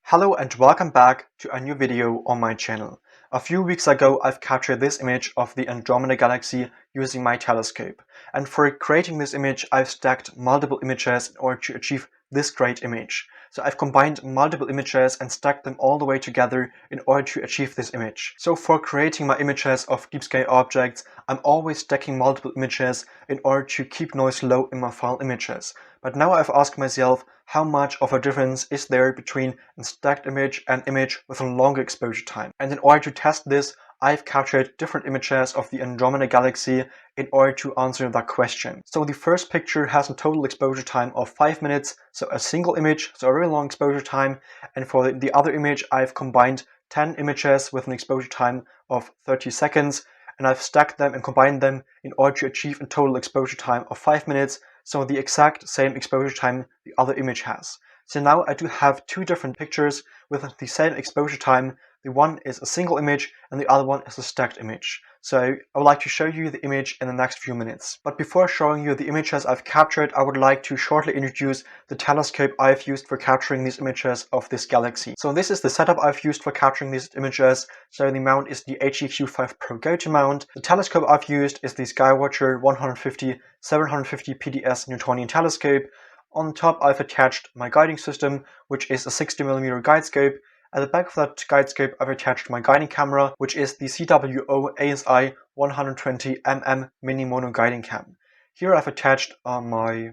Hello and welcome back to a new video on my channel. A few weeks ago I've captured this image of the Andromeda Galaxy using my telescope, and for creating this image I've stacked multiple images in order to achieve this great image. So I've combined multiple images and stacked them all the way together in order to achieve this image. So for creating my images of deep sky objects, I'm always stacking multiple images in order to keep noise low in my file images. But now I've asked myself, how much of a difference is there between a stacked image and image with a longer exposure time? And in order to test this, I've captured different images of the Andromeda Galaxy in order to answer that question. So the first picture has a total exposure time of 5 minutes, so a single image, so a very long exposure time. And for the other image, I've combined 10 images with an exposure time of 30 seconds, and I've stacked them and combined them in order to achieve a total exposure time of 5 minutes, so the exact same exposure time the other image has. So now I do have two different pictures with the same exposure time. The one is a single image and the other one is a stacked image. So I would like to show you the image in the next few minutes. But before showing you the images I've captured, I would like to shortly introduce the telescope I've used for capturing these images of this galaxy. So this is the setup I've used for capturing these images. So the mount is the HEQ5 Pro Go-To mount. The telescope I've used is the Skywatcher 150-750 PDS Newtonian telescope. On top I've attached my guiding system, which is a 60mm guide scope. At the back of that guide scope I've attached my guiding camera, which is the CWO ASI 120mm mini mono guiding cam. Here I've attached my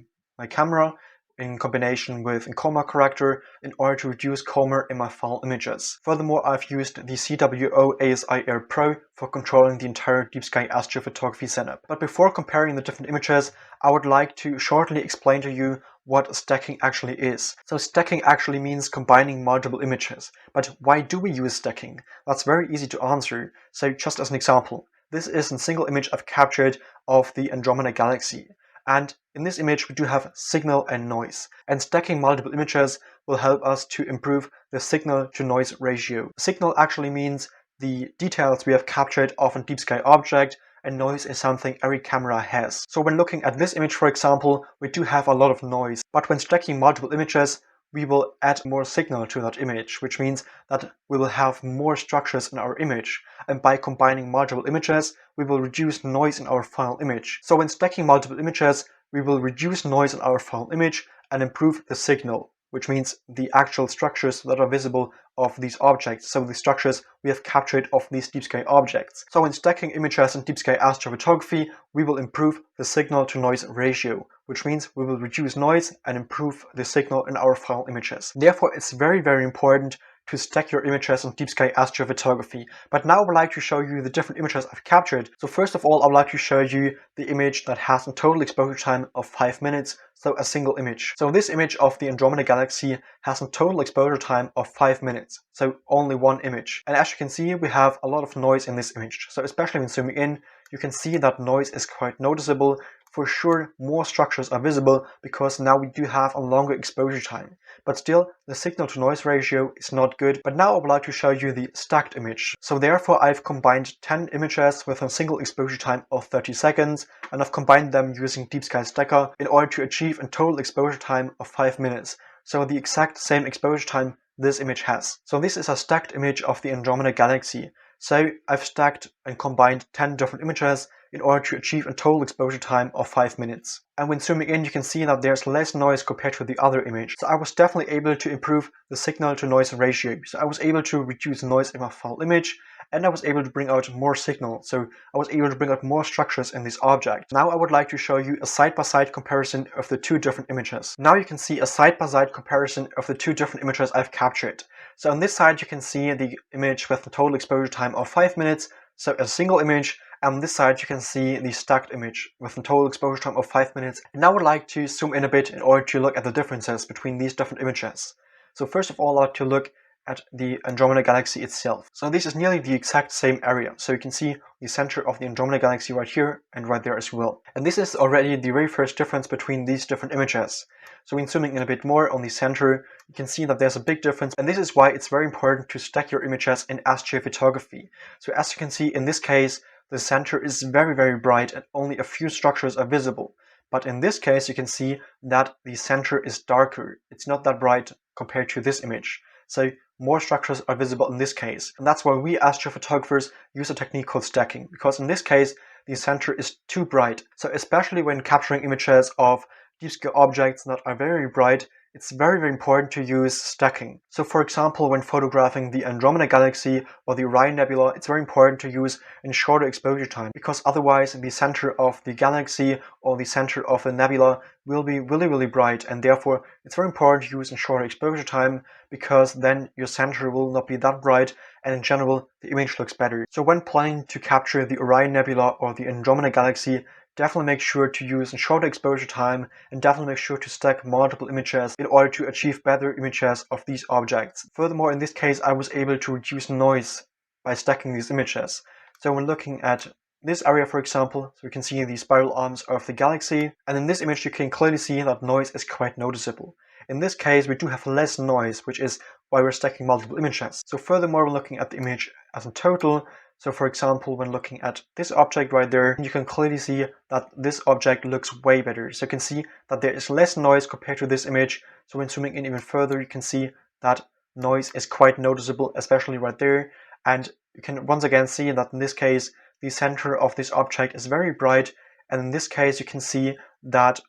camera in combination with a coma corrector in order to reduce coma in my file images. Furthermore, I've used the CWO ASI Air Pro for controlling the entire deep sky astrophotography setup. But before comparing the different images, I would like to shortly explain to you what stacking actually is. So stacking actually means combining multiple images. But why do we use stacking? That's very easy to answer. So just as an example, this is a single image I've captured of the Andromeda Galaxy. And in this image we do have signal and noise. And stacking multiple images will help us to improve the signal to noise ratio. Signal actually means the details we have captured of a deep sky object, and noise is something every camera has. So when looking at this image, for example, we do have a lot of noise, but when stacking multiple images, we will add more signal to that image, which means that we will have more structures in our image. And by combining multiple images, we will reduce noise in our final image. So when stacking multiple images, we will reduce noise in our final image and improve the signal, which means the actual structures that are visible of these objects, so the structures we have captured of these deep sky objects. So in stacking images in deep sky astrophotography, we will improve the signal to noise ratio, which means we will reduce noise and improve the signal in our final images. Therefore, it's very, very important to stack your images in deep sky astrophotography. But now I would like to show you the different images I've captured. So first of all, I would like to show you the image that has a total exposure time of 5 minutes, so a single image. So this image of the Andromeda Galaxy has a total exposure time of 5 minutes, so only one image. And as you can see, we have a lot of noise in this image. So especially when zooming in, you can see that noise is quite noticeable. For sure, more structures are visible because now we do have a longer exposure time. But still, the signal to noise ratio is not good. But now I would like to show you the stacked image. So therefore, I've combined 10 images with a single exposure time of 30 seconds, and I've combined them using Deep Sky Stacker in order to achieve a total exposure time of 5 minutes. So the exact same exposure time this image has. So this is a stacked image of the Andromeda Galaxy. So I've stacked and combined 10 different images in order to achieve a total exposure time of 5 minutes. And when zooming in, you can see that there's less noise compared to the other image. So I was definitely able to improve the signal to noise ratio. So I was able to reduce noise in my final image, and I was able to bring out more signal. So I was able to bring out more structures in this object. Now I would like to show you a side-by-side comparison of the two different images. Now you can see a side-by-side comparison of the two different images I've captured. So on this side you can see the image with the total exposure time of 5 minutes, so a single image. And on this side you can see the stacked image with a total exposure time of 5 minutes. And now I would like to zoom in a bit in order to look at the differences between these different images. So first of all, I'd like to look at the Andromeda Galaxy itself. So this is nearly the exact same area. So you can see the center of the Andromeda Galaxy right here and right there as well. And this is already the very first difference between these different images. So when zooming in a bit more on the center, you can see that there's a big difference. And this is why it's very important to stack your images in astrophotography. So as you can see in this case, the center is very, very bright and only a few structures are visible. But in this case, you can see that the center is darker. It's not that bright compared to this image. So more structures are visible in this case. And that's why we astrophotographers use a technique called stacking, because in this case, the center is too bright. So especially when capturing images of deep scale objects that are very bright, it's very, very important to use stacking. So for example, when photographing the Andromeda Galaxy or the Orion Nebula, it's very important to use a shorter exposure time, because otherwise the center of the galaxy or the center of the nebula will be really, really bright, and therefore it's very important to use a shorter exposure time, because then your center will not be that bright, and in general the image looks better. So when planning to capture the Orion Nebula or the Andromeda Galaxy, definitely make sure to use a shorter exposure time, and definitely make sure to stack multiple images in order to achieve better images of these objects. Furthermore, in this case, I was able to reduce noise by stacking these images. So when looking at this area, for example, so you can see the spiral arms of the galaxy, and in this image you can clearly see that noise is quite noticeable. In this case, we do have less noise, which is why we're stacking multiple images. So furthermore, when looking at the image as a total, so for example, when looking at this object right there, you can clearly see that this object looks way better. So you can see that there is less noise compared to this image. So when zooming in even further, you can see that noise is quite noticeable, especially right there. And you can once again see that in this case, the center of this object is very bright. And in this case, you can see that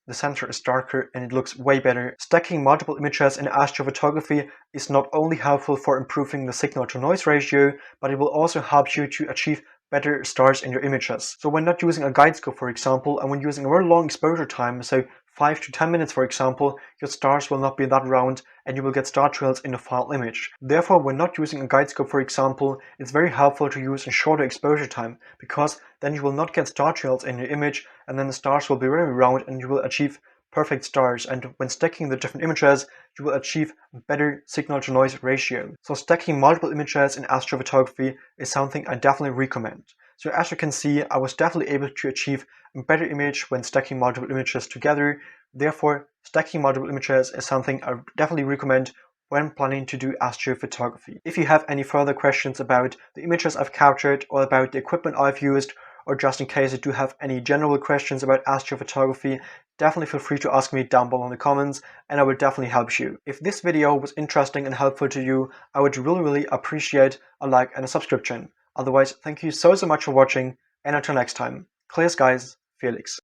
the center is darker and it looks way better. Stacking multiple images in astrophotography is not only helpful for improving the signal to noise ratio, but it will also help you to achieve better stars in your images. So when not using a guide scope, for example, and when using a very long exposure time, so 5 to 10 minutes, for example, your stars will not be that round and you will get star trails in the final image. Therefore, when not using a guide scope, for example, it's very helpful to use a shorter exposure time, because then you will not get star trails in your image, and then the stars will be very round and you will achieve perfect stars. And when stacking the different images, you will achieve a better signal to noise ratio. So stacking multiple images in astrophotography is something I definitely recommend. So as you can see, I was definitely able to achieve a better image when stacking multiple images together. Therefore, stacking multiple images is something I definitely recommend when planning to do astrophotography. If you have any further questions about the images I've captured or about the equipment I've used, or just in case you do have any general questions about astrophotography, definitely feel free to ask me down below in the comments, and I will definitely help you. If this video was interesting and helpful to you, I would really appreciate a like and a subscription. Otherwise, thank you so much for watching, and until next time, clear skies, Felix.